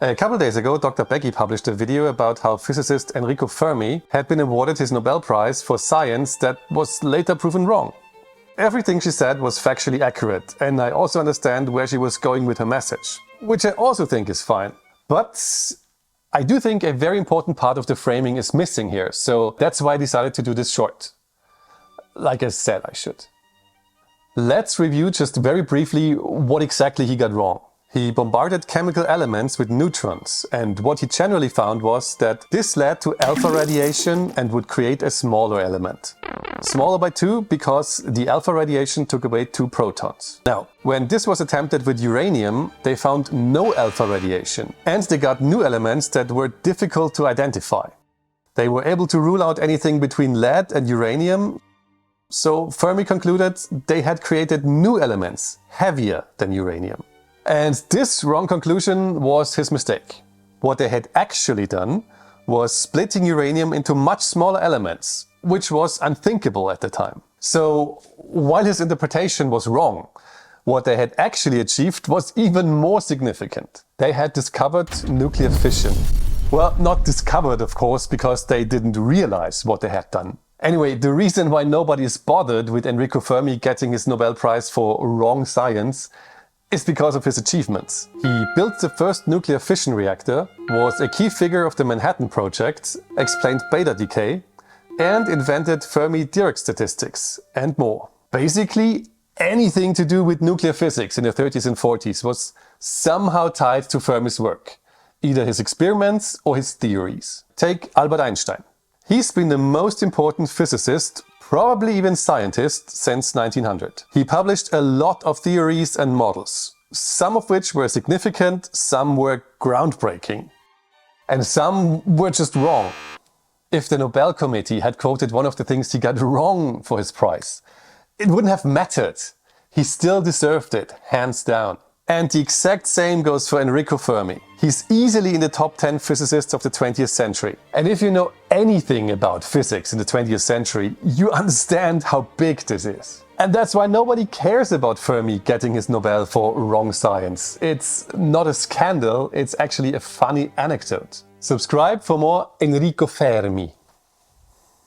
A couple days ago, Dr. Becky published a video about how physicist Enrico Fermi had been awarded his Nobel Prize for science that was later proven wrong. Everything she said was factually accurate, and I also understand where she was going with her message, which I also think is fine. But I do think a very important part of the framing is missing here, so that's why I decided to do this short. Like I said I should. Let's review just very briefly what exactly he got wrong. He bombarded chemical elements with neutrons, and what he generally found was that this led to alpha radiation and would create a smaller element. Smaller by 2 because the alpha radiation took away 2 protons. Now, when this was attempted with uranium, they found no alpha radiation, and they got new elements that were difficult to identify. They were able to rule out anything between lead and uranium, so Fermi concluded they had created new elements, heavier than uranium. And this wrong conclusion was his mistake. What they had actually done was splitting uranium into much smaller elements, which was unthinkable at the time. So while his interpretation was wrong, what they had actually achieved was even more significant. They had discovered nuclear fission. Well, not discovered, of course, because they didn't realize what they had done. Anyway, the reason why nobody is bothered with Enrico Fermi getting his Nobel Prize for wrong science is because of his achievements. He built the first nuclear fission reactor, was a key figure of the Manhattan Project, explained beta decay, and invented Fermi-Dirac statistics, and more. Basically, anything to do with nuclear physics in the 30s and 40s was somehow tied to Fermi's work, either his experiments or his theories. Take Albert Einstein. He's been the most important physicist, probably even scientist, since 1900. He published a lot of theories and models, some of which were significant, some were groundbreaking, and some were just wrong. If the Nobel Committee had quoted one of the things he got wrong for his prize, it wouldn't have mattered. He still deserved it, hands down. And the exact same goes for Enrico Fermi. He's easily in the top 10 physicists of the 20th century. And if you know anything about physics in the 20th century, you understand how big this is. And that's why nobody cares about Fermi getting his Nobel for wrong science. It's not a scandal, it's actually a funny anecdote. Subscribe for more Enrico Fermi.